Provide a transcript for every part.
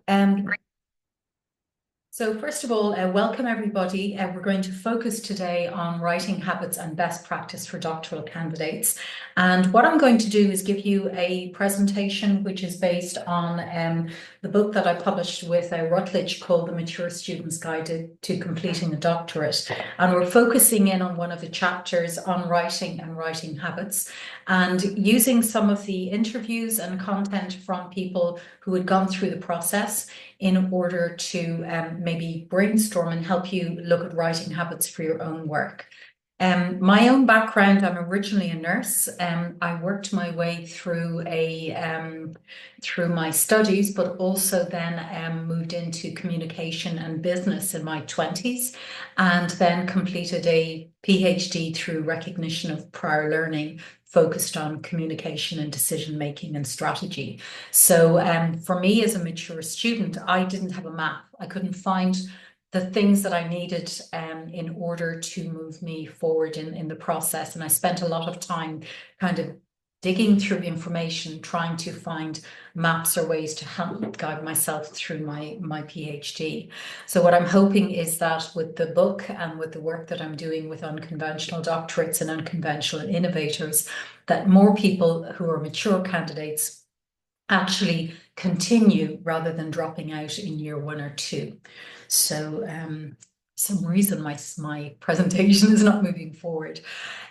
Um, so first of all, welcome everybody. We're going to focus today on writing habits and best practice for doctoral candidates. And what I'm going to do is give you a presentation which is based on the book that I published with Routledge called The Mature Student's Guide to Completing a Doctorate. And we're focusing in on one of the chapters on writing and writing habits, and using some of the interviews and content from people who had gone through the process in order to maybe brainstorm and help you look at writing habits for your own work. My own background, I'm originally a nurse. I worked my way through through my studies, but also then moved into communication and business in my 20s, and then completed a PhD through recognition of prior learning focused on communication and decision making and strategy. So for me as a mature student, I didn't have a map. I couldn't find the things that I needed in order to move me forward in the process. And I spent a lot of time kind of digging through information, trying to find maps or ways to help guide myself through my PhD. So what I'm hoping is that with the book and with the work that I'm doing with unconventional doctorates and unconventional innovators, that more people who are mature candidates actually continue rather than dropping out in year 1 or 2. So some reason my presentation is not moving forward.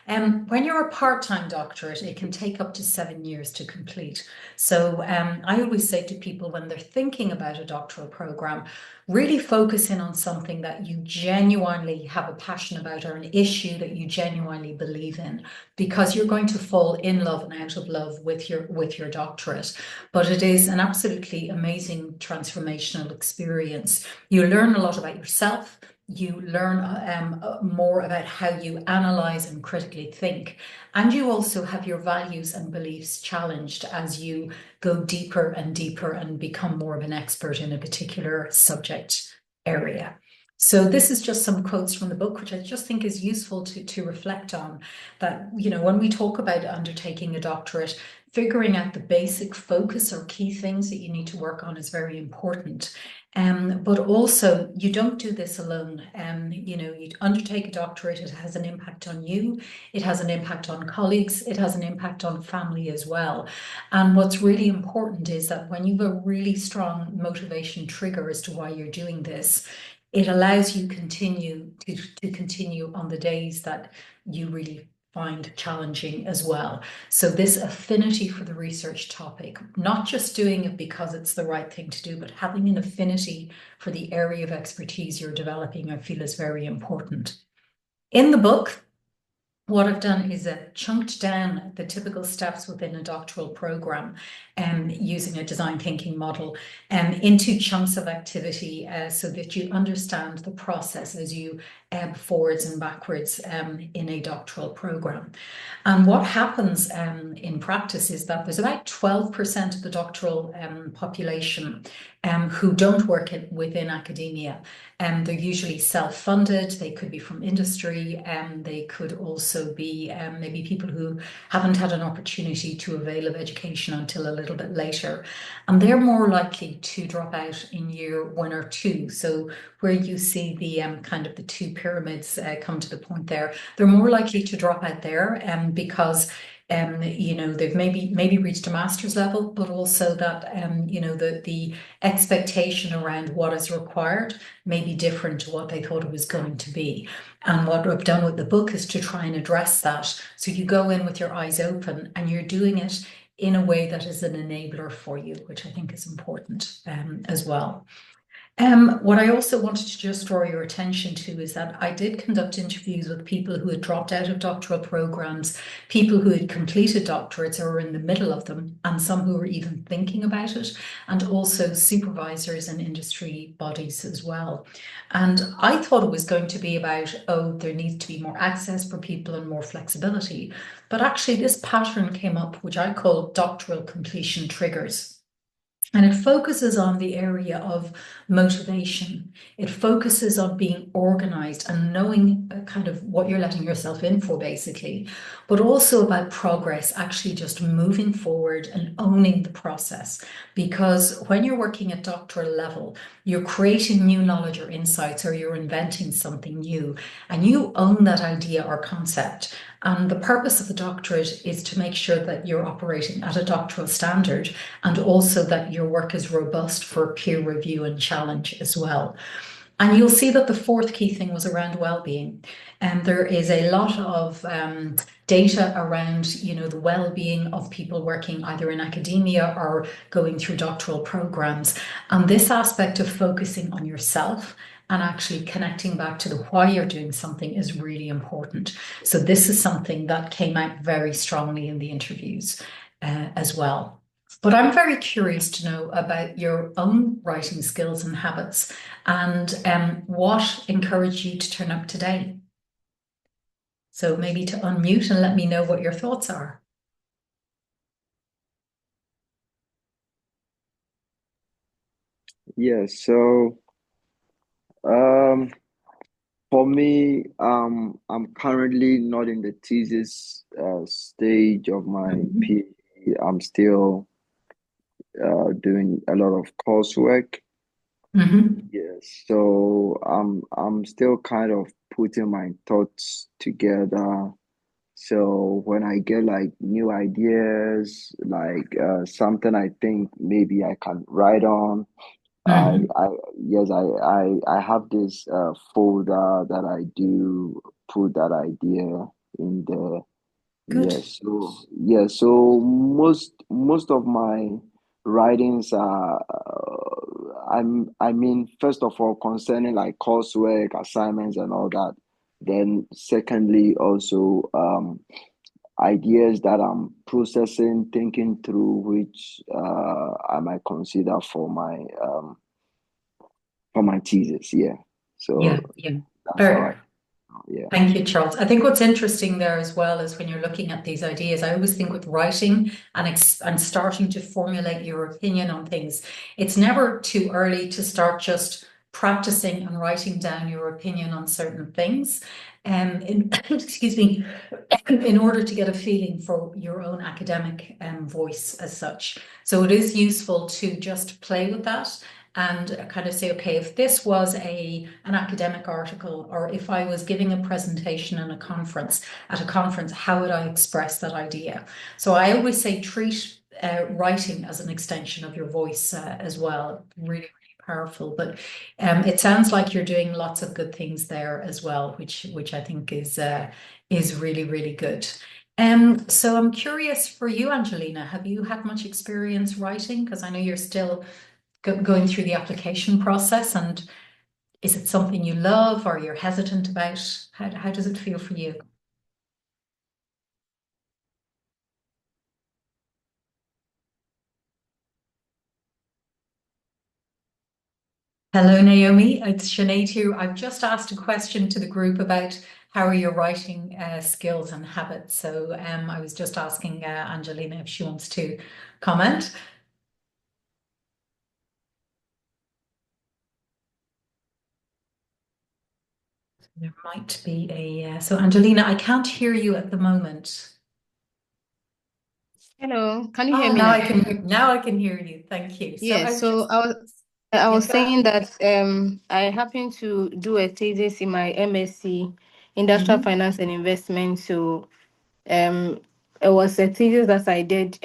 When you're a part-time doctorate, it can take up to 7 years to complete. So I always say to people when they're thinking about a doctoral program, really focus in on something that you genuinely have a passion about or an issue that you genuinely believe in, because you're going to fall in love and out of love with your doctorate. But it is an absolutely amazing transformational experience. You learn a lot about yourself. You learn more about how you analyze and critically think. And you also have your values and beliefs challenged as you go deeper and deeper and become more of an expert in a particular subject area. So this is just some quotes from the book, which I just think is useful to reflect on. That, you know, when we talk about undertaking a doctorate, figuring out the basic focus or key things that you need to work on is very important. But also, you don't do this alone. You know, you undertake a doctorate, it has an impact on you, it has an impact on colleagues, it has an impact on family as well. And what's really important is that when you have a really strong motivation trigger as to why you're doing this, it allows you to continue on the days that you really find challenging as well. So this affinity for the research topic, not just doing it because it's the right thing to do, but having an affinity for the area of expertise you're developing, I feel is very important. In the book, what I've done is chunked down the typical steps within a doctoral program using a design thinking model into chunks of activity so that you understand the process as you ebb forwards and backwards in a doctoral program. And what happens in practice is that there's about 12% of the doctoral population who don't work within academia. They're usually self-funded, they could be from industry, they could also be maybe people who haven't had an opportunity to avail of education until a little bit later. And they're more likely to drop out in year 1 or 2. So where you see the kind of the two pyramids come to the point there, they're more likely to drop out there because you know, they've maybe reached a master's level, but also that you know, the expectation around what is required may be different to what they thought it was going to be. And what I've done with the book is to try and address that. So you go in with your eyes open and you're doing it in a way that is an enabler for you, which I think is important as well. What I also wanted to just draw your attention to is that I did conduct interviews with people who had dropped out of doctoral programs, people who had completed doctorates or were in the middle of them, and some who were even thinking about it, and also supervisors and industry bodies as well. And I thought it was going to be about, oh, there needs to be more access for people and more flexibility. But actually, this pattern came up, which I call doctoral completion triggers. And it focuses on the area of motivation. It focuses on being organized and knowing kind of what you're letting yourself in for, basically, but also about progress, actually just moving forward and owning the process. Because when you're working at doctoral level, you're creating new knowledge or insights, or you're inventing something new, and you own that idea or concept. And the purpose of the doctorate is to make sure that you're operating at a doctoral standard, and also that your work is robust for peer review and challenge as well. And you'll see that the fourth key thing was around well-being. And there is a lot of data around, the well-being of people working either in academia or going through doctoral programs. And this aspect of focusing on yourself and actually connecting back to the why you're doing something is really important. So this is something that came out very strongly in the interviews as well. But I'm very curious to know about your own writing skills and habits, and what encouraged you to turn up today. So maybe to unmute and let me know what your thoughts are. Yeah, so um, for me, I'm currently not in the thesis stage of my Mhm. PhD. I'm still doing a lot of coursework. Mhm. Yes, so I'm still kind of putting my thoughts together. So when I get like new ideas, like something I think maybe I can write on. Mhm. I yes, I have this folder that I do put that idea in there. Good. So most of my writings are I mean first of all concerning like coursework, assignments and all that. Then secondly also ideas that I'm processing, thinking through, which I might consider for my thesis. Yeah. Yeah, So yeah. that's how I, Fair. yeah. Thank you, Charles. I think what's interesting there as well is when you're looking at these ideas, I always think with writing and starting to formulate your opinion on things, it's never too early to start just practicing and writing down your opinion on certain things. Excuse me, in order to get a feeling for your own academic voice as such. So it is useful to just play with that and kind of say, okay, if this was an academic article, or if I was giving a presentation in a conference at a conference, how would I express that idea? So I always say treat writing as an extension of your voice as well. Really, really powerful. But it sounds like you're doing lots of good things there as well, which I think is really, really good. So I'm curious for you, Angelina, have you had much experience writing? Because I know you're still going through the application process, and is it something you love or you're hesitant about? How does it feel for you? Hello, Naomi. It's Sinead here. I've just asked a question to the group about how are your writing skills and habits. So I was just asking Angelina if she wants to comment. There might be so Angelina, I can't hear you at the moment. Hello, can you hear Oh, me now? now I can hear you. Thank you. So I Yes, was just, I yeah, was go ahead. saying that I happen to do a thesis in my MSc Industrial Mhm. Finance and Investment. So um it was a thesis that I did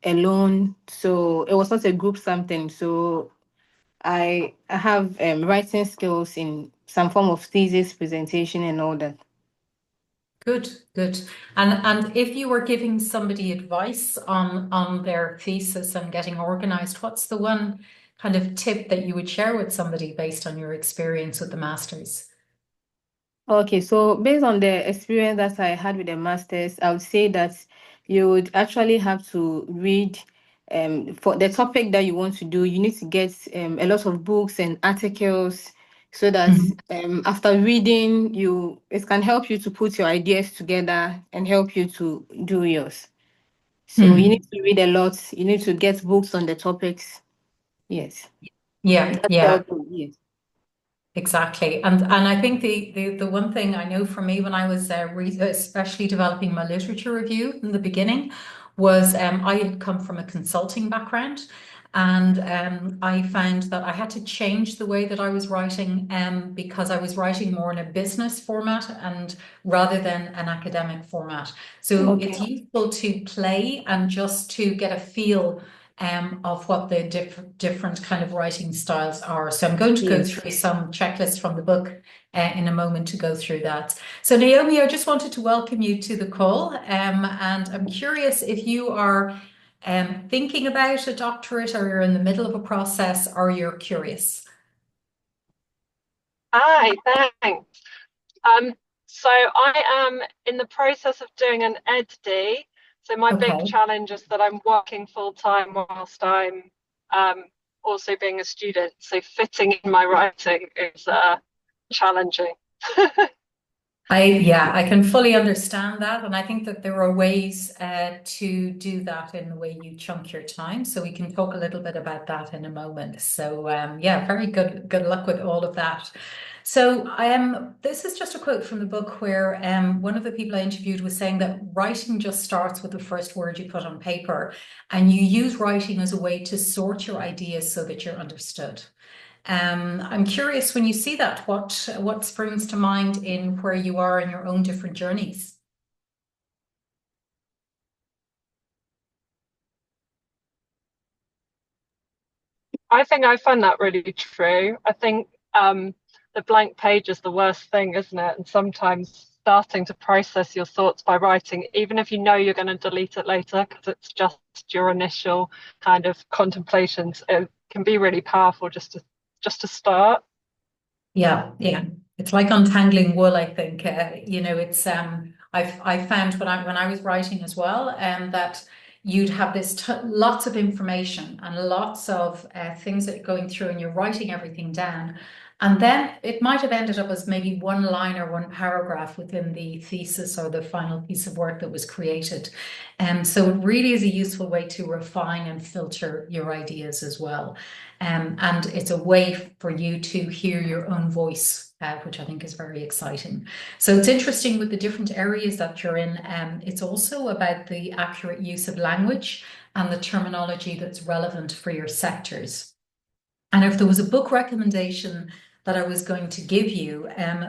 alone. So it was not a group something. So I have writing skills in some form of thesis presentation and all that. Good, good. And if you were giving somebody advice on their thesis and getting organized, what's the one kind of tip that you would share with somebody based on your experience with the masters? Okay, so based on the experience that I had with the masters, I would say that you would actually have to read for the topic that you want to do. You need to get a lot of books and articles so that Mhm. after reading, you it can help you to put your ideas together and help you to do yours. So you need Hmm. to read a lot. You need to get books on the topics. Yes. Yeah, That's yeah. helpful. Yes. Exactly. And I think the one thing I know for me when I was especially developing my literature review in the beginning was I had come from a consulting background, and I found that I had to change the way that I was writing because I was writing more in a business format and rather than an academic format. So it's Okay. useful to play and just to get a feel of what the different kind of writing styles are. So I'm going to go Yes. through some checklists from the book in a moment to go through that. So Naomi, I just wanted to welcome you to the call, and I'm curious if you are thinking about a doctorate, or you're in the middle of a process, or you're curious. Hi, thanks. So I am in the process of doing an EdD. So my big Okay. challenge is that I'm working full time whilst I'm also being a student. So fitting in my writing is challenging. Yeah, I can fully understand that. And I think that there are ways to do that in the way you chunk your time. So we can talk a little bit about that in a moment. So yeah, very good luck with all of that. So this is just a quote from the book where one of the people I interviewed was saying that writing just starts with the first word you put on paper, and you use writing as a way to sort your ideas so that you're understood. I'm curious, when you see that, what springs to mind in where you are in your own different journeys? I think I find that really true. I think the blank page is the worst thing, isn't it? And sometimes starting to process your thoughts by writing, even if you know you're going to delete it later, because it's just your initial kind of contemplations, it can be really powerful just to start. Yeah, yeah. It's like untangling wool, I think. It's I found when I was writing as well, that you'd have this t lots of information and lots of things that are going through, and you're writing everything down. And then it might have ended up as maybe one line or one paragraph within the thesis or the final piece of work that was created. So it really is a useful way to refine and filter your ideas as well. And it's a way for you to hear your own voice, which I think is very exciting. So it's interesting with the different areas that you're in. It's also about the accurate use of language and the terminology that's relevant for your sectors. And if there was a book recommendation that I was going to give you,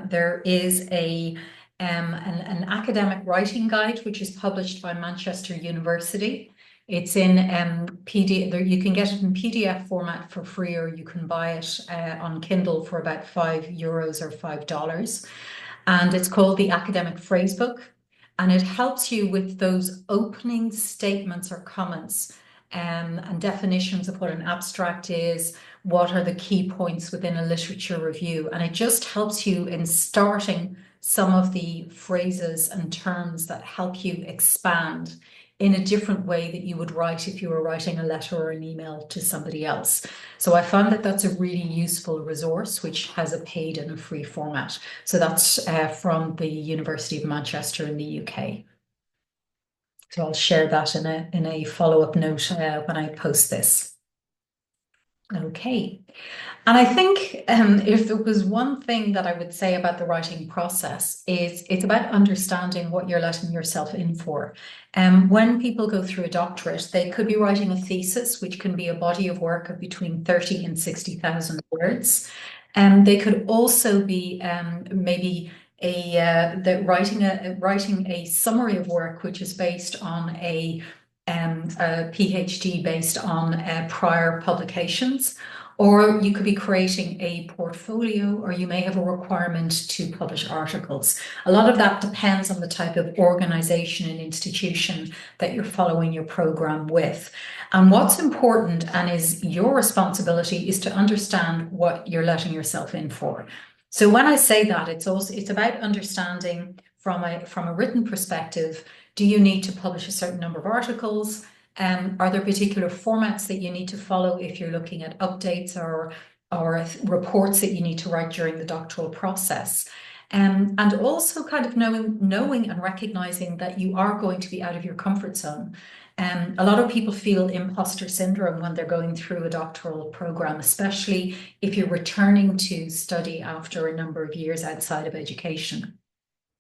there is an academic writing guide which is published by Manchester University. It's in PDF. You can get it in PDF format for free, or you can buy it on Kindle for about €5 or $5. And it's called the Academic Phrasebook, and it helps you with those opening statements or comments, and definitions of what an abstract is, what are the key points within a literature review, and it just helps you in starting some of the phrases and terms that help you expand in a different way that you would write if you were writing a letter or an email to somebody else. So I found that that's a really useful resource, which has a paid and a free format. So that's from the University of Manchester in the UK. So I'll share that in a follow-up note when I post this. Okay. And I think if there was one thing that I would say about the writing process, is it's about understanding what you're letting yourself in for. When people go through a doctorate, they could be writing a thesis, which can be a body of work of between 30 and 60,000 words. They could also be maybe writing a summary of work, which is based on a PhD based on prior publications. Or you could be creating a portfolio, or you may have a requirement to publish articles. A lot of that depends on the type of organization and institution that you're following your program with. And what's important, and is your responsibility, is to understand what you're letting yourself in for. So when I say that, it's about understanding from a written perspective. Do you need to publish a certain number of articles? Are there particular formats that you need to follow if you're looking at updates or reports that you need to write during the doctoral process? And also kind of knowing and recognizing that you are going to be out of your comfort zone. A lot of people feel imposter syndrome when they're going through a doctoral program, especially if you're returning to study after a number of years outside of education.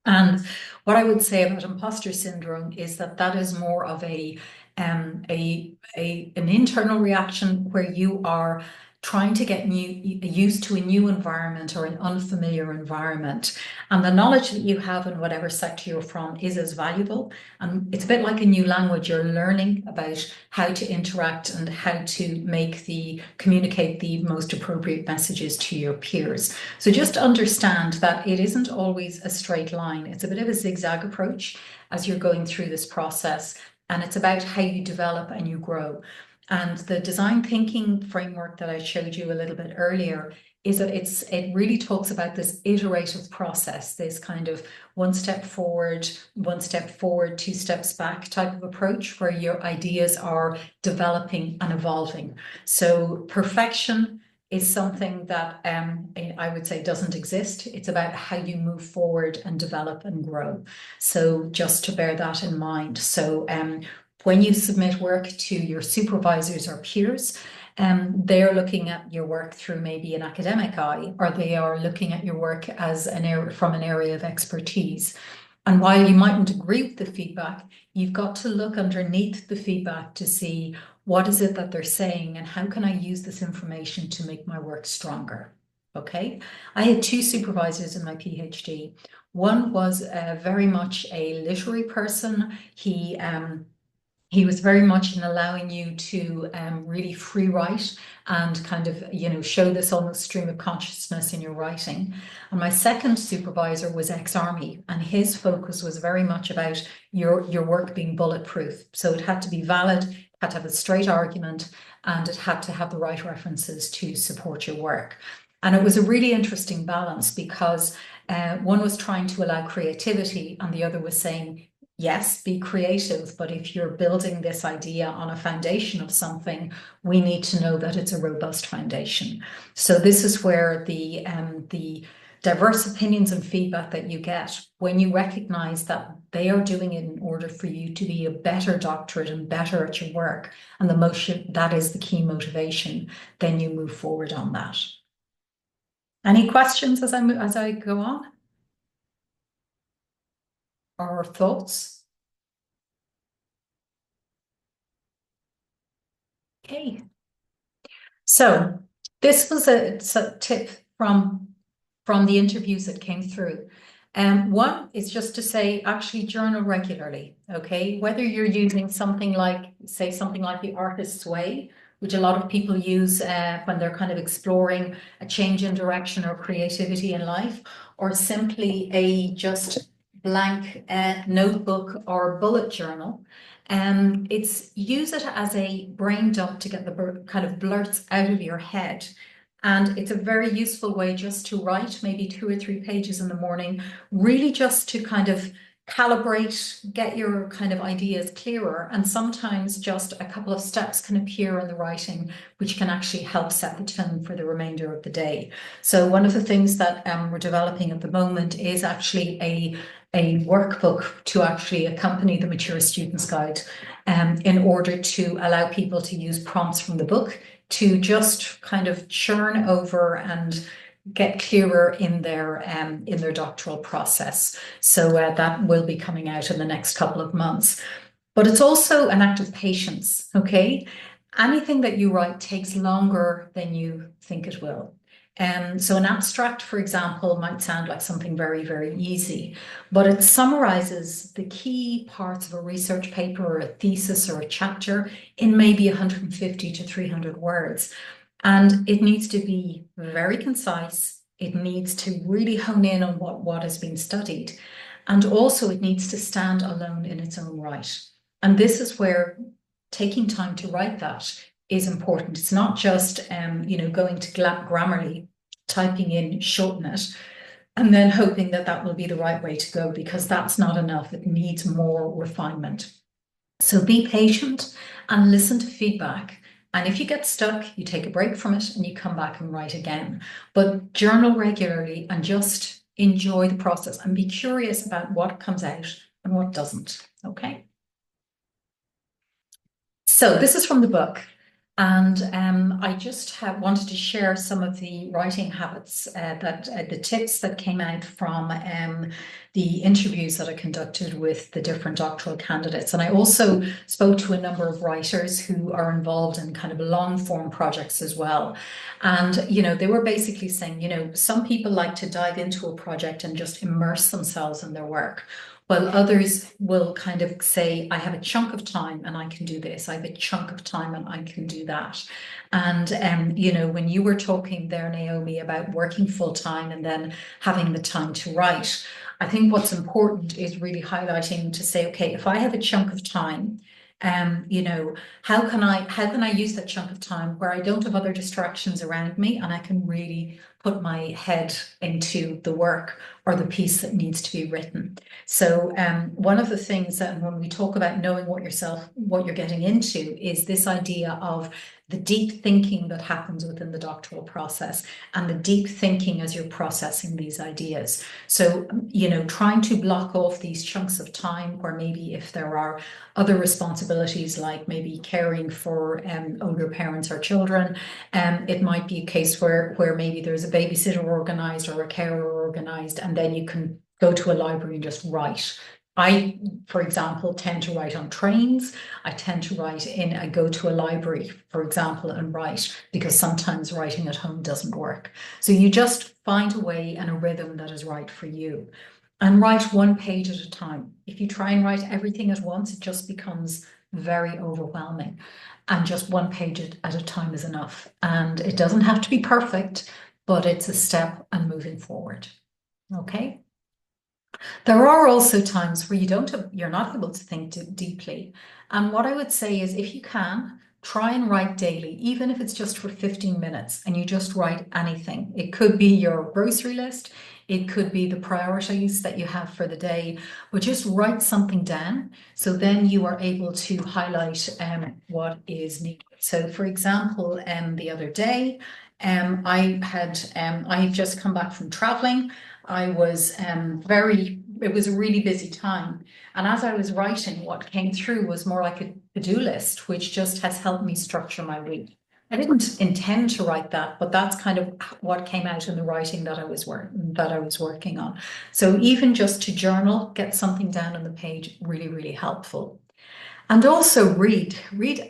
And what I would say about imposter syndrome is that that is more of an internal reaction where you are trying to get used to a new environment or an unfamiliar environment. And the knowledge that you have in whatever sector you're from is as valuable. And it's a bit like a new language. You're learning about how to interact and how to communicate the most appropriate messages to your peers. So just understand that it isn't always a straight line. It's a bit of a zigzag approach as you're going through this process. And it's about how you develop and you grow. And the design thinking framework that I showed you a little bit earlier is that it really talks about this iterative process, this kind of one step forward, 2 steps back type of approach where your ideas are developing and evolving. So perfection is something that I would say doesn't exist. It's about how you move forward and develop and grow. So just to bear that in mind. So when you submit work to your supervisors or peers, they're looking at your work through maybe an academic eye, or they are looking at your work as from an area of expertise. And while you mightn't agree with the feedback, you've got to look underneath the feedback to see what is it that they're saying and how can I use this information to make my work stronger. Okay, I had 2 supervisors in my PhD. One was very much a literary person. He was very much in allowing you to really free write and kind of, show this almost stream of consciousness in your writing. And my second supervisor was ex-army, and his focus was very much about your work being bulletproof. So it had to be valid, it had to have a straight argument, and it had to have the right references to support your work. And it was a really interesting balance because one was trying to allow creativity and the other was saying, yes, be creative, but if you're building this idea on a foundation of something, we need to know that it's a robust foundation. So this is where the diverse opinions and feedback that you get, when you recognize that they are doing it in order for you to be a better doctorate and better at your work, and that is the key motivation, then you move forward on that. Any questions as I go on? Or thoughts? Okay. So this was a tip from the interviews that came through. One is just to say, actually journal regularly, okay? Whether you're using something like the Artist's Way, which a lot of people use when they're kind of exploring a change in direction or creativity in life, or simply a just blank notebook or bullet journal. Use it as a brain dump to get the kind of blurts out of your head. And it's a very useful way just to write maybe 2 or 3 pages in the morning, really just to kind of calibrate, get your kind of ideas clearer. And sometimes just a couple of steps can appear in the writing, which can actually help set the tone for the remainder of the day. So one of the things that we're developing at the moment is actually a workbook to actually accompany the Mature Student's Guide in order to allow people to use prompts from the book to just kind of churn over and get clearer in their doctoral process. So that will be coming out in the next couple of months. But it's also an act of patience, okay? Anything that you write takes longer than you think it will. So an abstract, for example, might sound like something very, very easy, but it summarizes the key parts of a research paper or a thesis or a chapter in maybe 150 to 300 words. And it needs to be very concise. It needs to really hone in on what has been studied. And also it needs to stand alone in its own right. And this is where taking time to write that is important. It's not just, going to Grammarly, typing in, shorten it, and then hoping that that will be the right way to go, because that's not enough. It needs more refinement. So be patient and listen to feedback. And if you get stuck, you take a break from it and you come back and write again. But journal regularly and just enjoy the process and be curious about what comes out and what doesn't, okay? So this is from the book, and I just wanted to share some of the writing habits that the tips that came out from the interviews that I conducted with the different doctoral candidates. And I also spoke to a number of writers who are involved in kind of long form projects as well. And, you know, they were basically saying, you know, some people like to dive into a project and just immerse themselves in their work, while others will kind of say, I have a chunk of time and I can do this. I have a chunk of time and I can do that. And, you know, when you were talking there, Naomi, about working full time and then having the time to write, I think what's important is really highlighting to say, okay, if I have a chunk of time, you know, how can I use that chunk of time where I don't have other distractions around me and I can really put my head into the work or the piece that needs to be written. So one of the things that when we talk about knowing what you're getting into is this idea of the deep thinking that happens within the doctoral process and the deep thinking as you're processing these ideas. So, you know, trying to block off these chunks of time where maybe if there are other responsibilities like maybe caring for older parents or children, it might be a case where maybe there's a babysitter organized or a carer organized, and then you can go to a library and just write. I, for example, tend to write on trains. I tend to I go to a library, for example, and write, because sometimes writing at home doesn't work. So you just find a way and a rhythm that is right for you. And write one page at a time. If you try and write everything at once, it just becomes very overwhelming. And just one page at a time is enough. And it doesn't have to be perfect, but it's a step and moving forward. Okay. There are also times where you're not able to think deeply. And what I would say is if you can, try and write daily, even if it's just for 15 minutes and you just write anything. It could be your grocery list, it could be the priorities that you have for the day, but just write something down. So then you are able to highlight what is needed. So for example, the other day, I've just come back from traveling. I was it was a really busy time. And as I was writing, what came through was more like a to-do list, which just has helped me structure my week. I didn't intend to write that, but that's kind of what came out in the writing that I was working on. So even just to journal, get something down on the page, really, really helpful. And also read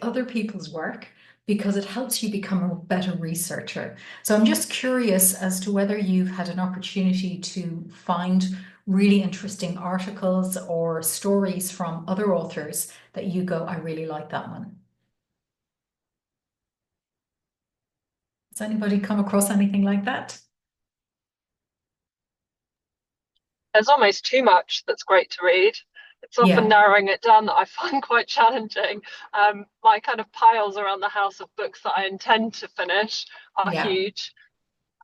other people's work, because it helps you become a better researcher. So I'm just curious as to whether you've had an opportunity to find really interesting articles or stories from other authors that you go, I really like that one. Has anybody come across anything like that? There's almost too much that's great to read. It's often narrowing it down that I find quite challenging. My kind of piles around the house of books that I intend to finish are huge.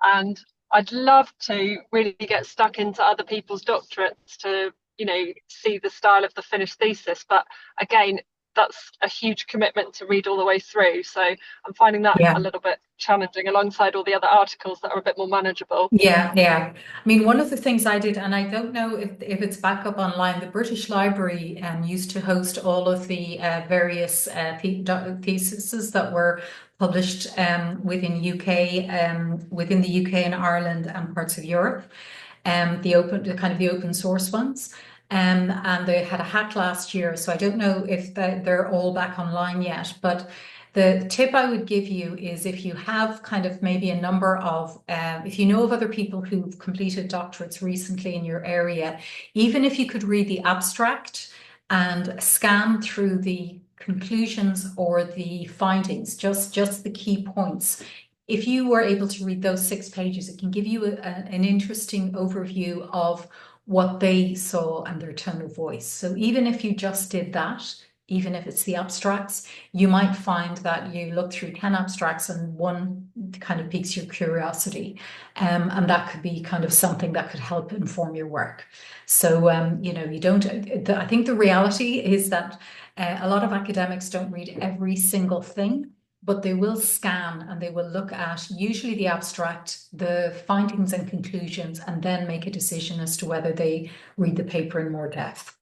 And I'd love to really get stuck into other people's doctorates to, you know, see the style of the finished thesis. But again, that's a huge commitment to read all the way through. So I'm finding that a little bit challenging alongside all the other articles that are a bit more manageable. Yeah. I mean, one of the things I did, and I don't know if it's back up online, the British Library used to host all of the various theses that were published within the UK and Ireland and parts of Europe, the open source ones. And they had a hack last year, so I don't know if they're all back online yet. But the tip I would give you is if you have kind of maybe a number of, if you know of other people who've completed doctorates recently in your area, even if you could read the abstract and scan through the conclusions or the findings, just the key points. If you were able to read those 6 pages, it can give you an interesting overview of what they saw and their tone of voice. So even if you just did that, even if it's the abstracts, you might find that you look through 10 abstracts and one kind of piques your curiosity. And that could be kind of something that could help inform your work. So, you know, I think the reality is that a lot of academics don't read every single thing, but they will scan and they will look at usually the abstract, the findings and conclusions, and then make a decision as to whether they read the paper in more depth.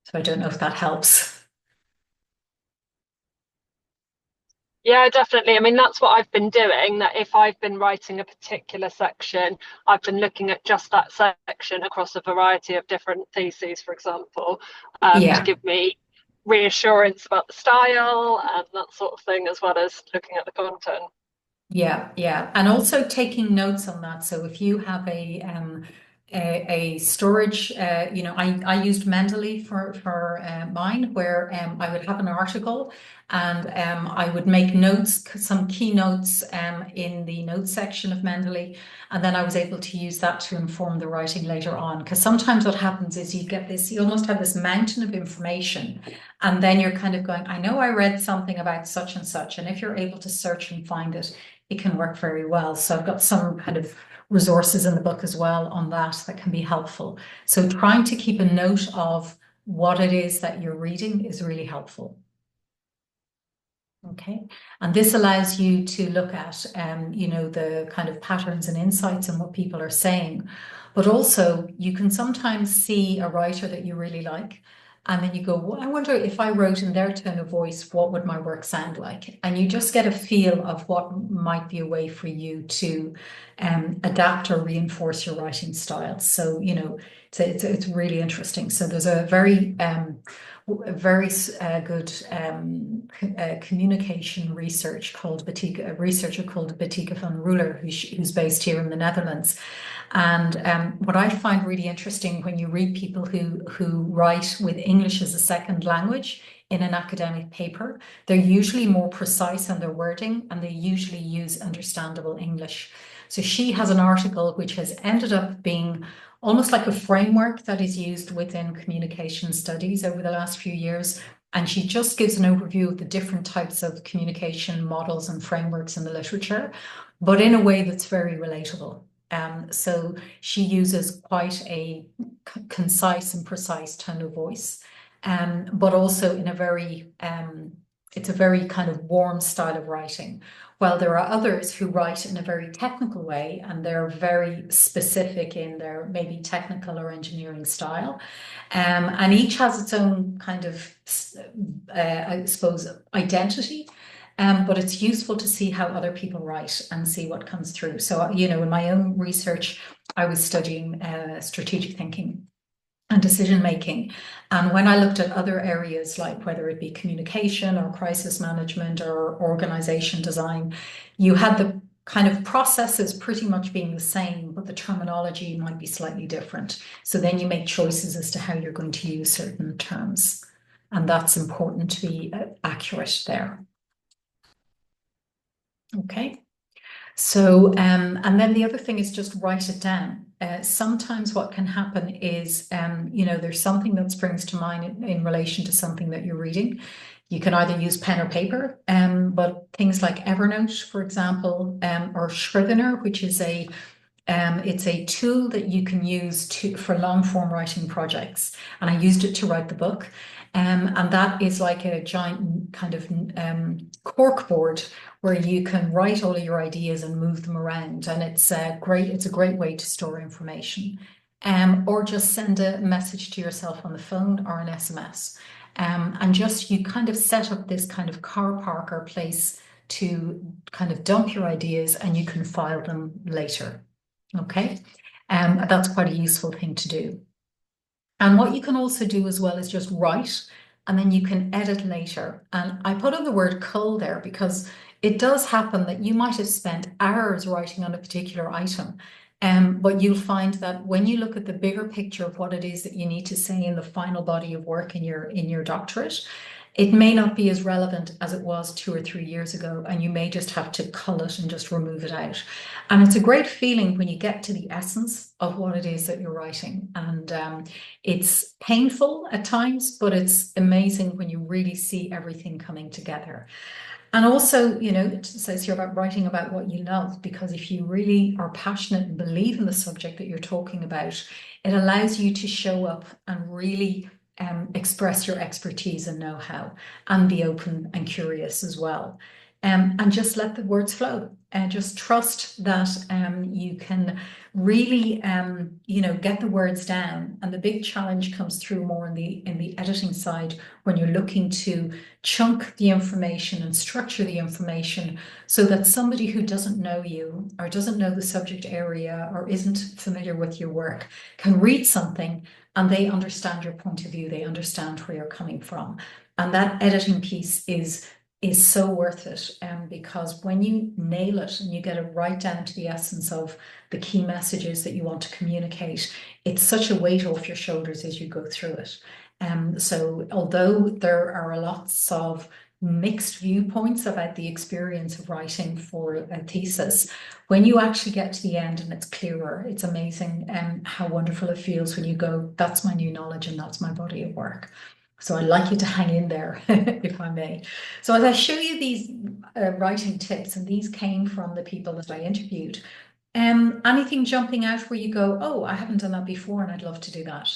So I don't know if that helps. Yeah, definitely. I mean, that's what I've been doing. That if I've been writing a particular section, I've been looking at just that section across a variety of different theses, for example, to Yeah. give me reassurance about the style and that sort of thing, as well as looking at the content. Yeah, yeah, and also taking notes on that. So if you have a storage, I used Mendeley for mine, where I would have an article, and I would make notes, some key notes in the notes section of Mendeley, and then I was able to use that to inform the writing later on. Because sometimes what happens is you almost have this mountain of information, and then you're kind of going, I know I read something about such and such, and if you're able to search and find it, it can work very well. So I've got some kind of resources in the book as well on that can be helpful. So trying to keep a note of what it is that you're reading is really helpful. Okay, and this allows you to look at, the kind of patterns and insights and what people are saying, but also you can sometimes see a writer that you really like, and then you go, well, I wonder if I wrote in their tone of voice, what would my work sound like? And you just get a feel of what might be a way for you to adapt or reinforce your writing style. So, it's really interesting. So there's a very good communication research called a researcher called Batika van Ruler, who's based here in the Netherlands. And what I find really interesting when you read people who write with English as a second language in an academic paper, they're usually more precise in their wording, and they usually use understandable English. So she has an article which has ended up being almost like a framework that is used within communication studies over the last few years. And she just gives an overview of the different types of communication models and frameworks in the literature, but in a way that's very relatable. So she uses quite a concise and precise tone of voice, but also in it's a very kind of warm style of writing. While there are others who write in a very technical way, and they're very specific in their maybe technical or engineering style. And each has its own kind of, I suppose, identity. But it's useful to see how other people write and see what comes through. So, in my own research, I was studying strategic thinking and decision making. And when I looked at other areas, like whether it be communication or crisis management or organization design, you had the kind of processes pretty much being the same, but the terminology might be slightly different. So then you make choices as to how you're going to use certain terms. And that's important to be accurate there. Okay. So, and then the other thing is just write it down. Sometimes what can happen is, there's something that springs to mind in relation to something that you're reading. You can either use pen or paper, but things like Evernote, for example, or Scrivener, which is it's a tool that you can use for long form writing projects. And I used it to write the book. And that is like a giant kind of cork board where you can write all of your ideas and move them around. And it's a great way to store information. Or just send a message to yourself on the phone or an SMS. And just you kind of set up this kind of car park or place to kind of dump your ideas, and you can file them later. Okay, that's quite a useful thing to do. And what you can also do as well is just write, and then you can edit later. And I put in the word cull there because it does happen that you might have spent hours writing on a particular item. But you'll find that when you look at the bigger picture of what it is that you need to say in the final body of work in your doctorate, it may not be as relevant as it was 2 or 3 years ago, and you may just have to cull it and just remove it out. And it's a great feeling when you get to the essence of what it is that you're writing. And it's painful at times, but it's amazing when you really see everything coming together. And also, it says here about writing about what you love, because if you really are passionate and believe in the subject that you're talking about, it allows you to show up and really express your expertise and know-how, and be open and curious as well. and just let the words flow, and just trust that you can really get the words down. And the big challenge comes through more in the editing side, when you're looking to chunk the information and structure the information so that somebody who doesn't know you, or doesn't know the subject area, or isn't familiar with your work, can read something and they understand your point of view, they understand where you're coming from. And that editing piece is so worth it, because when you nail it and you get it right down to the essence of the key messages that you want to communicate, it's such a weight off your shoulders as you go through it. So although there are lots of mixed viewpoints about the experience of writing for a thesis, when you actually get to the end and it's clearer, it's amazing how wonderful it feels when you go, that's my new knowledge and that's my body of work. So I'd like you to hang in there, if I may. So as I show you these writing tips, and these came from the people that I interviewed, anything jumping out where you go, oh, I haven't done that before and I'd love to do that?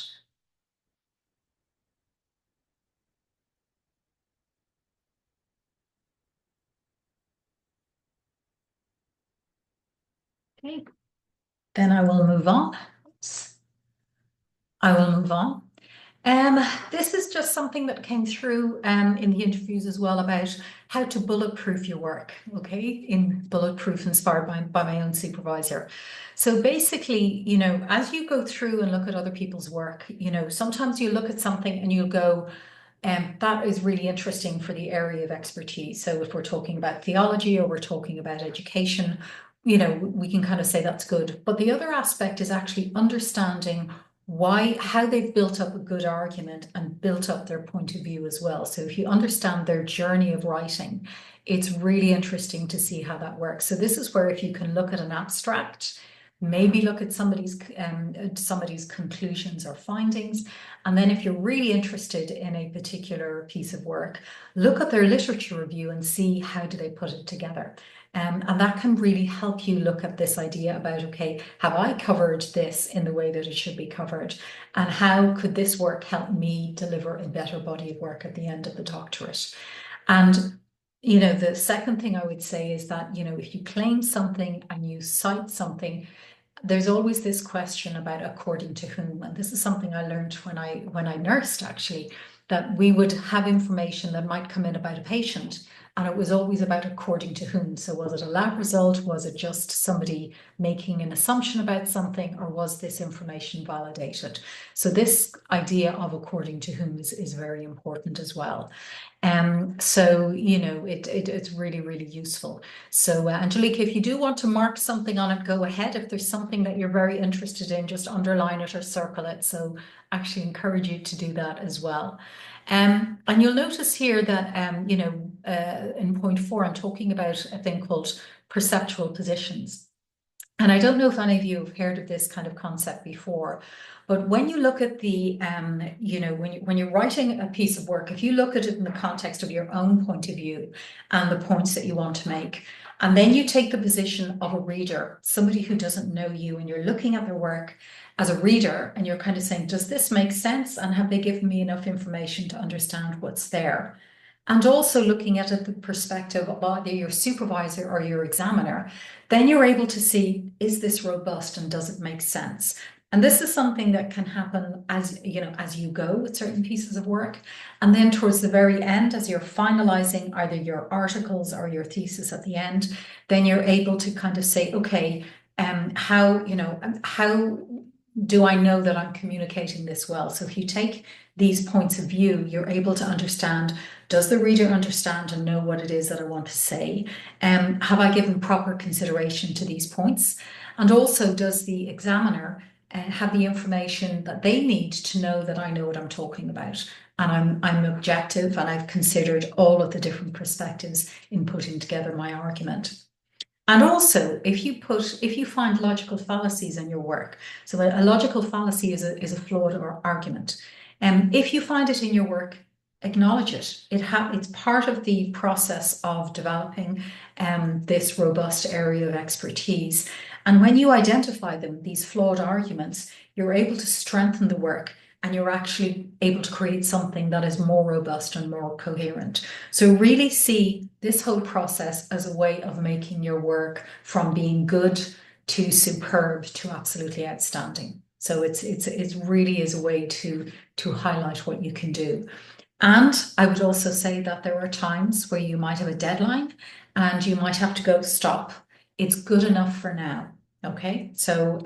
Okay, then I will move on. This is just something that came through in the interviews as well, about how to bulletproof your work, okay, in Bulletproof, inspired by my own supervisor. So basically, as you go through and look at other people's work, sometimes you look at something and you'll go, that is really interesting for the area of expertise. So if we're talking about theology or we're talking about education, we can kind of say that's good. But the other aspect is actually understanding how they've built up a good argument and built up their point of view as well. So if you understand their journey of writing, it's really interesting to see how that works. So this is where, if you can look at an abstract, maybe look at somebody's conclusions or findings, and then if you're really interested in a particular piece of work, look at their literature review and see how do they put it together. And that can really help you look at this idea about, okay, have I covered this in the way that it should be covered? And how could this work help me deliver a better body of work at the end of the doctorate? And, the second thing I would say is that, if you claim something and you cite something, there's always this question about according to whom. And this is something I learned when I nursed, actually, that we would have information that might come in about a patient, and it was always about according to whom. So was it a lab result? Was it just somebody making an assumption about something? Or was this information validated? So this idea of according to whom is very important as well. So, it's really, really useful. So, Angelica, if you do want to mark something on it, go ahead. If there's something that you're very interested in, just underline it or circle it. So actually encourage you to do that as well. And you'll notice here that, in point 4, I'm talking about a thing called perceptual positions. And I don't know if any of you have heard of this kind of concept before, but when you look at the, when you're writing a piece of work, if you look at it in the context of your own point of view and the points that you want to make, and then you take the position of a reader, somebody who doesn't know you, and you're looking at their work as a reader, and you're kind of saying, does this make sense? And have they given me enough information to understand what's there? And also looking at it the perspective of either your supervisor or your examiner, then you're able to see, is this robust and does it make sense? And this is something that can happen as you go with certain pieces of work. And then towards the very end, as you're finalizing either your articles or your thesis at the end, then you're able to kind of say, okay, how do I know that I'm communicating this well? So if you take these points of view, you're able to understand, does the reader understand and know what it is that I want to say? Have I given proper consideration to these points? And also, does the examiner have the information that they need to know that I know what I'm talking about? And I'm objective, and I've considered all of the different perspectives in putting together my argument. And also, if you find logical fallacies in your work, so a logical fallacy is a flawed argument. If you find it in your work, acknowledge it. It's part of the process of developing this robust area of expertise. And when you identify them, these flawed arguments, you're able to strengthen the work and you're actually able to create something that is more robust and more coherent. So really see this whole process as a way of making your work from being good to superb to absolutely outstanding. So it really is a way to highlight what you can do. And I would also say that there are times where you might have a deadline and you might have to go, stop. It's good enough for now. Okay, so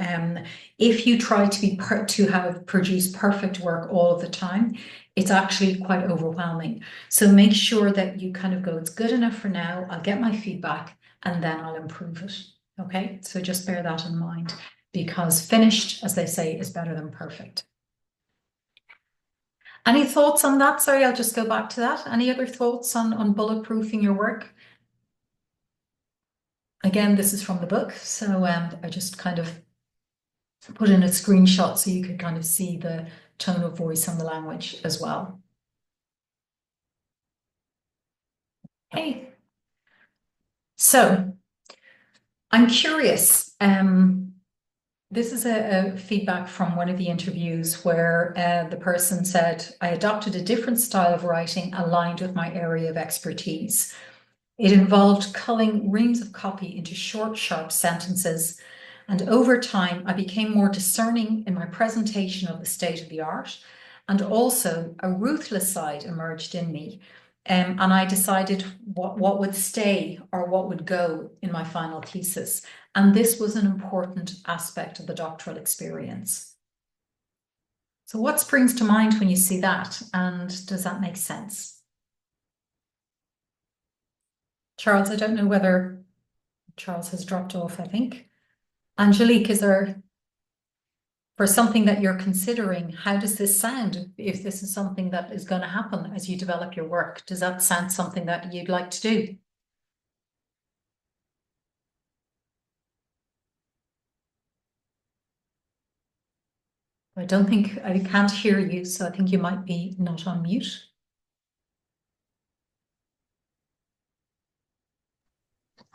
if you try to have produced perfect work all of the time, it's actually quite overwhelming. So make sure that you kind of go, it's good enough for now. I'll get my feedback and then I'll improve it. Okay, so just bear that in mind, because finished, as they say, is better than perfect. Any thoughts on that? Sorry, I'll just go back to that. Any other thoughts on bulletproofing your work? Again, this is from the book, so I just kind of put in a screenshot so you could kind of see the tone of voice and the language as well. Okay. So I'm curious. This is a feedback from one of the interviews where the person said, I adopted a different style of writing aligned with my area of expertise. It involved culling reams of copy into short, sharp sentences. And over time, I became more discerning in my presentation of the state of the art. And also a ruthless side emerged in me. And I decided what would stay or what would go in my final thesis. And this was an important aspect of the doctoral experience. So what springs to mind when you see that? And does that make sense? Charles, I don't know whether Charles has dropped off, I think. Angelique, is there, for something that you're considering, how does this sound? If this is something that is going to happen as you develop your work, does that sound something that you'd like to do? I don't think, I can't hear you, so I think you might be not on mute.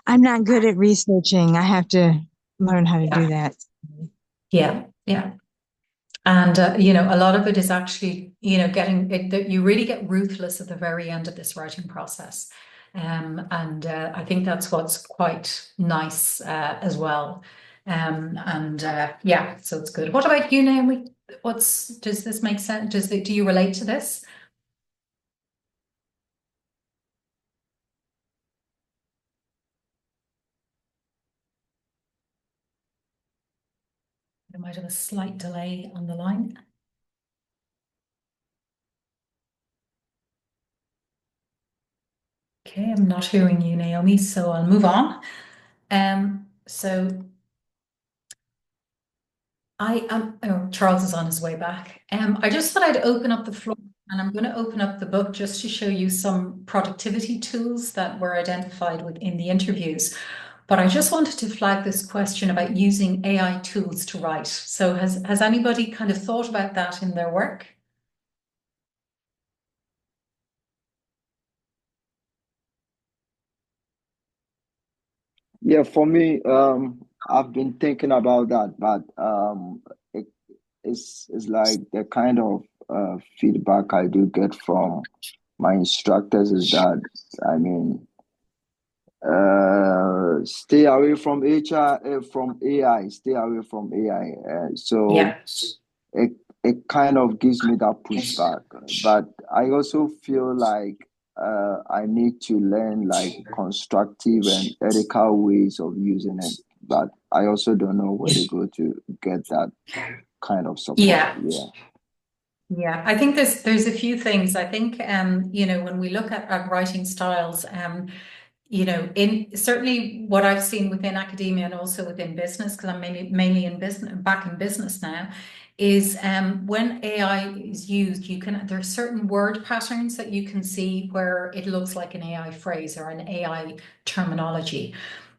I'm not good at researching. I have to learn how to do that. Yeah, yeah. And, you know, a lot of it is actually, you know, getting it, that you really get ruthless at the very end of this writing process. I think that's what's quite nice as well. Yeah, so it's good. What about you, Naomi? Does this make sense? Do you relate to this? I might have a slight delay on the line. Okay, I'm not hearing you, Naomi, so I'll move on. So Charles is on his way back. I just thought I'd open up the floor, and I'm going to open up the book just to show you some productivity tools that were identified within the interviews. But I just wanted to flag this question about using AI tools to write. So has anybody kind of thought about that in their work? Yeah, for me, I've been thinking about that, but it's like the kind of feedback I do get from my instructors is that, I mean, stay away from from AI, stay away from AI. So Yeah. it kind of gives me that pushback, but I also feel like I need to learn like constructive and ethical ways of using it, but I also don't know where to go to get that kind of support. Yeah. Yeah. Yeah, I think there's a few things. I think you know, when we look at writing styles, you know, in certainly what I've seen within academia and also within business, because I'm mainly in business, back in business now, is when AI is used, there are certain word patterns that you can see where it looks like an AI phrase or an AI terminology.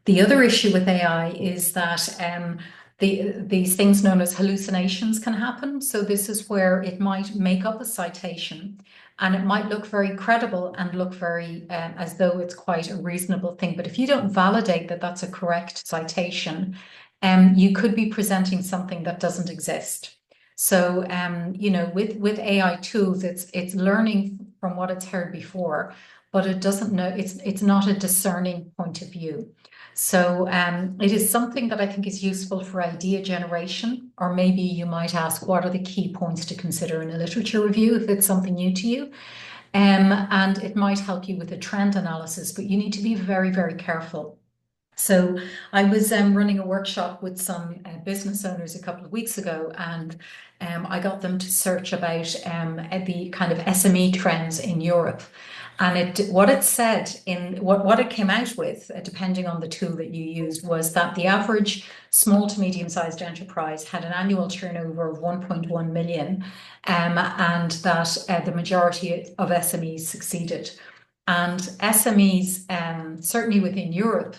The other issue with AI is that these things known as hallucinations can happen. So this is where it might make up a citation and it might look very credible and look very as though it's quite a reasonable thing. But if you don't validate that that's a correct citation, you could be presenting something that doesn't exist. So, you know, with AI tools, it's learning from what it's heard before, but it doesn't know, it's not a discerning point of view. So it is something that I think is useful for idea generation, or maybe you might ask, what are the key points to consider in a literature review if it's something new to you? And it might help you with a trend analysis, but you need to be very, very careful. So I was running a workshop with some business owners a couple of weeks ago, and I got them to search about the kind of SME trends in Europe. And what it said what it came out with, depending on the tool that you used, was that the average small to medium-sized enterprise had an annual turnover of 1.1 million, and that the majority of SMEs succeeded. And SMEs, certainly within Europe,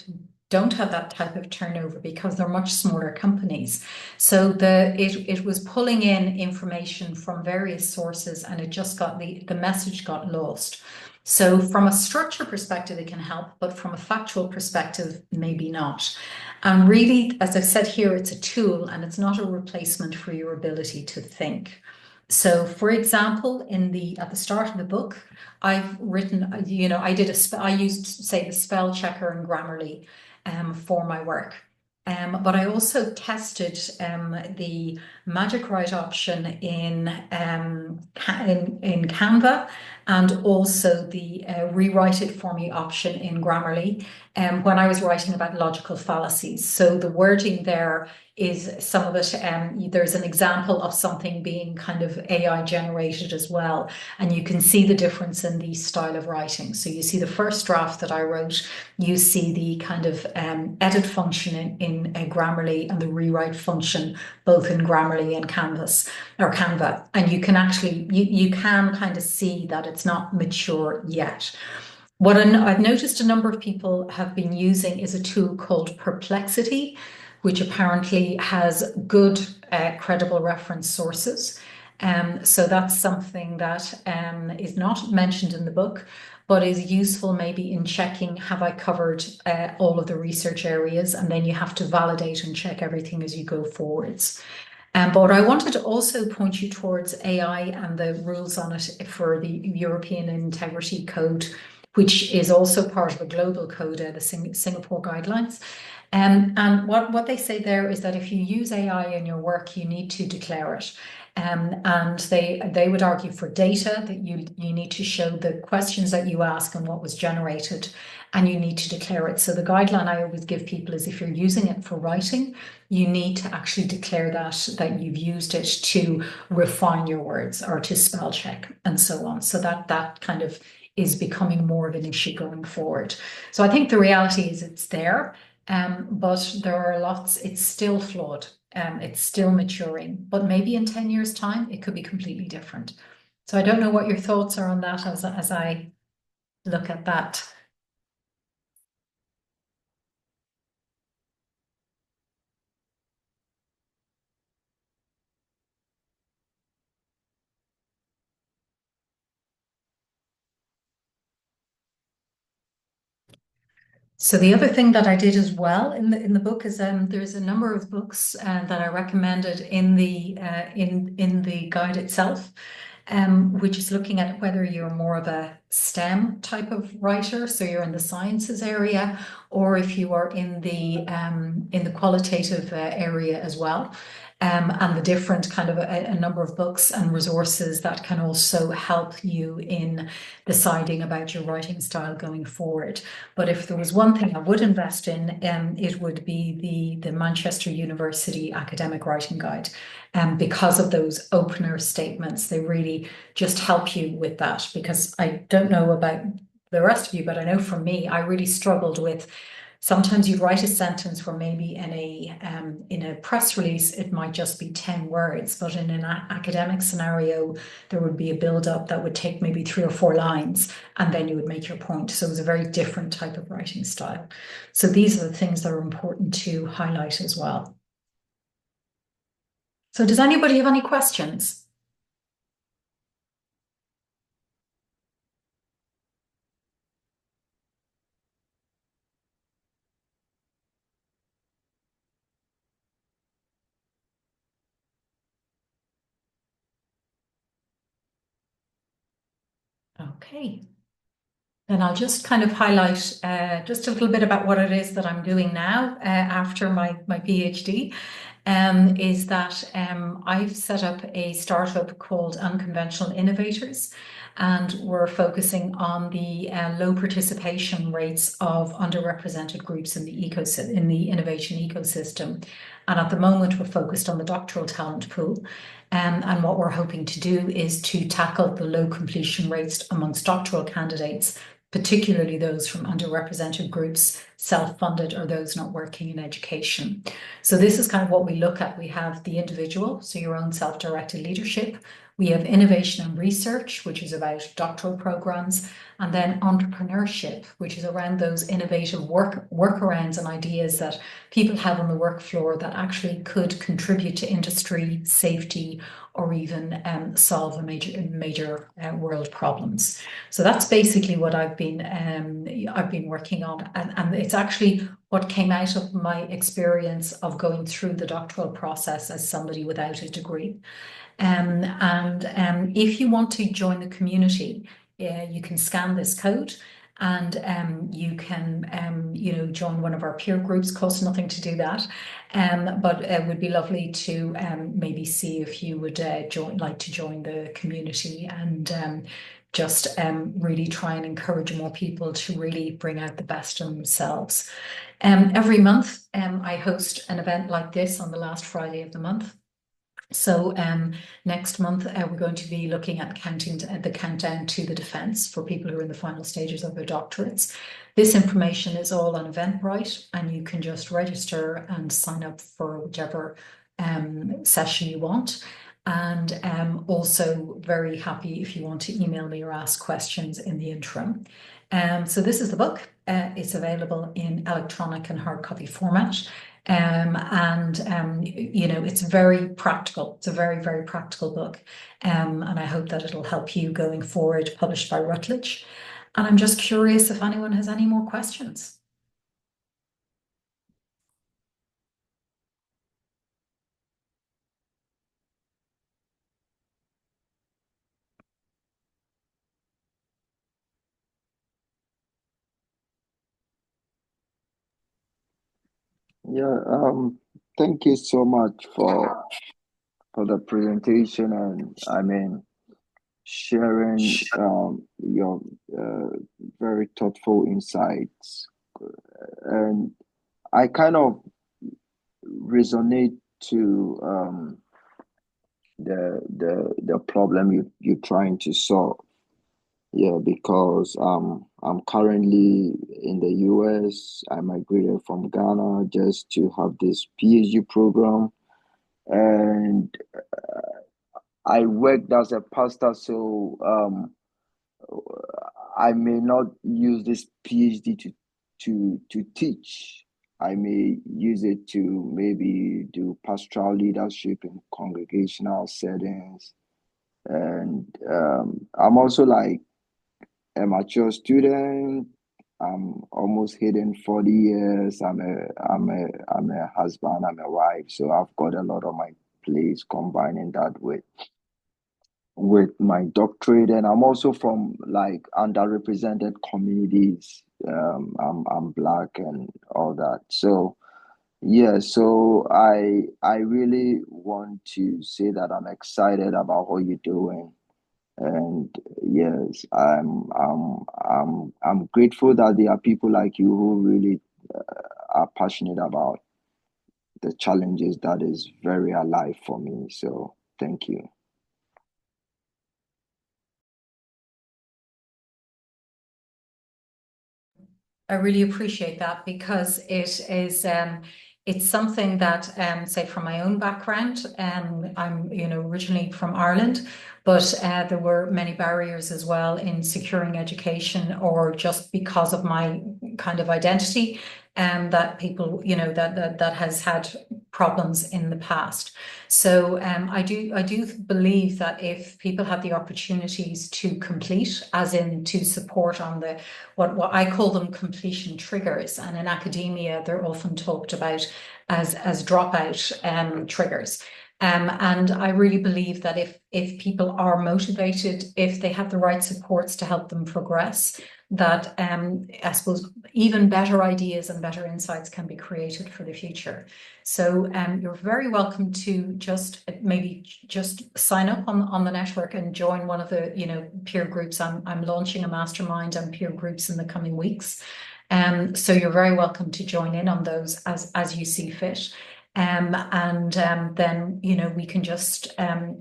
don't have that type of turnover because they're much smaller companies. So it was pulling in information from various sources, and it just got the message got lost. So from a structure perspective, it can help, but from a factual perspective, maybe not. And really, as I said here, it's a tool and it's not a replacement for your ability to think. So, for example, at the start of the book, I've written, you know, I used, say, the spell checker and Grammarly for my work. But I also tested the Magic Write option in Canva, and also the Rewrite It For Me option in Grammarly when I was writing about logical fallacies. So the wording there is some of it, there's an example of something being kind of AI generated as well. And you can see the difference in the style of writing. So you see the first draft that I wrote, you see the kind of edit function in Grammarly, and the rewrite function both in Grammarly and Canva. And you can actually, you can kind of see that it's not mature yet. What I've noticed a number of people have been using is a tool called Perplexity, which apparently has good, credible reference sources. So that's something that is not mentioned in the book, but is useful maybe in checking, have I covered all of the research areas? And then you have to validate and check everything as you go forwards. But I wanted to also point you towards AI and the rules on it for the European Integrity Code, which is also part of a global code, the Singapore guidelines. And what they say there is that if you use AI in your work, you need to declare it. And they would argue for data that you need to show the questions that you ask and what was generated, and you need to declare it. So the guideline I always give people is, if you're using it for writing, you need to actually declare that you've used it to refine your words or to spell check and so on. So that kind of is becoming more of an issue going forward. So I think the reality is it's there, but there are lots, it's still flawed. It's still maturing, but maybe in 10 years' time, it could be completely different. So I don't know what your thoughts are on that as I look at that. So the other thing that I did as well in the book is there's a number of books that I recommended in the guide itself, which is looking at whether you're more of a STEM type of writer, so you're in the sciences area, or if you are in the qualitative area as well. And the different kind of a number of books and resources that can also help you in deciding about your writing style going forward. But if there was one thing I would invest in, it would be the Manchester University Academic Writing Guide. Because of those opener statements, they really just help you with that. Because I don't know about the rest of you, but I know for me, I really struggled with, sometimes you write a sentence where maybe in a press release, it might just be 10 words, but in an academic scenario, there would be a build-up that would take maybe 3 or 4 lines, and then you would make your point. So it was a very different type of writing style. So these are the things that are important to highlight as well. So does anybody have any questions? Okay. And I'll just kind of highlight just a little bit about what it is that I'm doing now after my PhD. Is that I've set up a startup called Unconventional Innovators, and we're focusing on the low participation rates of underrepresented groups in the innovation ecosystem. And at the moment, we're focused on the doctoral talent pool. And what we're hoping to do is to tackle the low completion rates amongst doctoral candidates, particularly those from underrepresented groups, self-funded, or those not working in education. So this is kind of what we look at. We have the individual, so your own self-directed leadership. We have innovation and research, which is about doctoral programs, and then entrepreneurship, which is around those innovative workarounds and ideas that people have on the work floor that actually could contribute to industry, safety, or even solve major world problems. So that's basically what I've been working on, and it's actually what came out of my experience of going through the doctoral process as somebody without a degree. If you want to join the community, you can scan this code, and you can join one of our peer groups. Costs nothing to do that, but it would be lovely to maybe see if you would like to join the community, and just really try and encourage more people to really bring out the best in themselves. Every month I host an event like this on the last Friday of the month. So next month we're going to be looking at the countdown to the defence for people who are in the final stages of their doctorates. This information is all on Eventbrite, and you can just register and sign up for whichever session you want. And also very happy if you want to email me or ask questions in the interim. So this is the book. It's available in electronic and hard copy format. It's very practical. It's a very, very practical book. And I hope that it'll help you going forward, published by Routledge. And I'm just curious if anyone has any more questions. Yeah, thank you so much for the presentation, and I mean sharing your very thoughtful insights. And I kind of resonate to the problem you're trying to solve. Yeah, because I'm currently in the US. I migrated from Ghana just to have this PhD program, and I worked as a pastor, so I may not use this PhD to teach. I may use it to maybe do pastoral leadership in congregational settings, and I'm also like a mature student. I'm almost hitting 40 years. I'm a husband, I'm a wife. So I've got a lot on my plate, combining that with my doctorate. And I'm also from like underrepresented communities. I'm Black and all that. So yeah, so I really want to say that I'm excited about what you're doing. And yes, I'm grateful that there are people like you who really are passionate about the challenges that is very alive for me. So thank you. I really appreciate that, because it is it's something that say from my own background, I'm originally from Ireland, but there were many barriers as well in securing education, or just because of my kind of identity, that people that has had problems in the past. So I do believe that if people have the opportunities to complete, as in to support on the what I call them completion triggers, and in academia they're often talked about as dropout triggers. And I really believe that if people are motivated, if they have the right supports to help them progress, that I suppose even better ideas and better insights can be created for the future. So you're very welcome to maybe just sign up on the network and join one of the peer groups. I'm launching a mastermind and peer groups in the coming weeks. So you're very welcome to join in on those as you see fit. Then we can just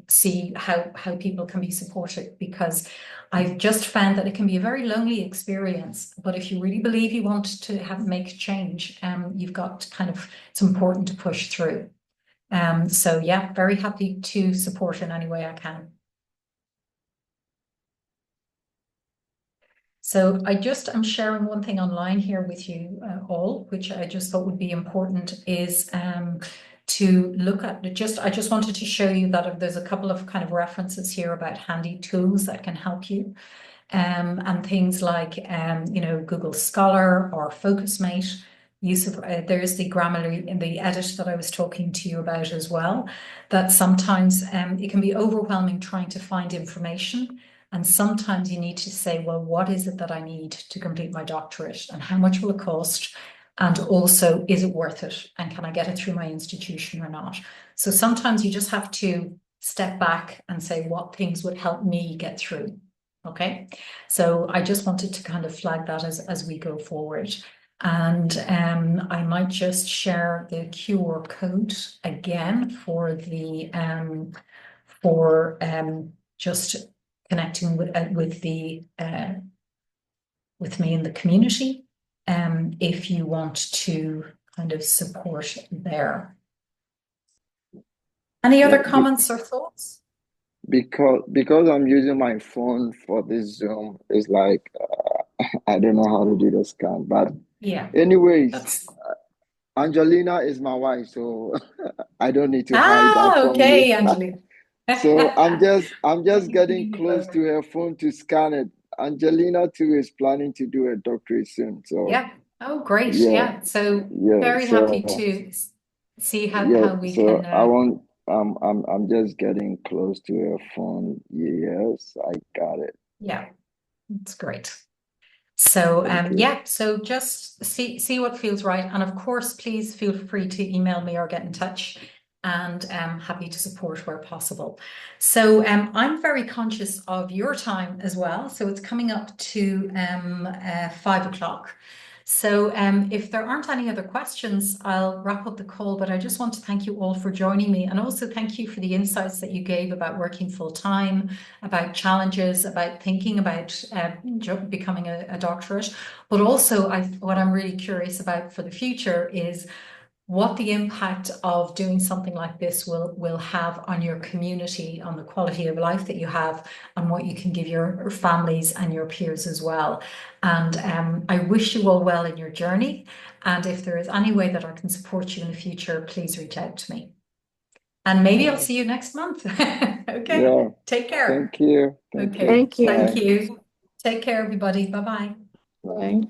see how people can be supported, because I've just found that it can be a very lonely experience. But if you really believe you want to make change, you've got it's important to push through. So yeah, very happy to support in any way I can. So I'm sharing one thing online here with you all, which I just thought would be important, is to look at I just wanted to show you that there's a couple of references here about handy tools that can help you. And things like Google Scholar or FocusMate. There's the Grammarly in the edit that I was talking to you about as well, that sometimes it can be overwhelming trying to find information. And sometimes you need to say, well, what is it that I need to complete my doctorate, and how much will it cost? And also, is it worth it? And can I get it through my institution or not? So sometimes you just have to step back and say, what things would help me get through? Okay, so I just wanted to flag that as we go forward. And I might just share the QR code again for the just connecting with me in the community, if you want to support there. Any other comments or thoughts? Because I'm using my phone for this Zoom, it's like I don't know how to do the scan. But yeah, anyways, Angelina is my wife, so I don't need to hide that from okay, you. Angelina. So I'm just getting close to her phone to scan it. Angelina too is planning to do a doctorate soon. So yeah. Oh, great. yeah, Yeah. So yeah. very happy to see how we can. I'm just getting close to her phone. Yes, I got it. Yeah, it's great. So yeah, so just see what feels right, and of course, please feel free to email me or get in touch, and I'm happy to support where possible. So I'm very conscious of your time as well. So it's coming up to 5 o'clock. So if there aren't any other questions, I'll wrap up the call, but I just want to thank you all for joining me, and also thank you for the insights that you gave about working full time, about challenges, about thinking about becoming a doctorate. But also what I'm really curious about for the future is what the impact of doing something like this will have on your community, on the quality of life that you have, and what you can give your families and your peers as well. And I wish you all well in your journey. And if there is any way that I can support you in the future, please reach out to me. And maybe I'll see you next month. Okay. Yeah. Take care. Thank you. Okay. Thank you. Thank you. Take care, everybody. Bye-bye. Bye.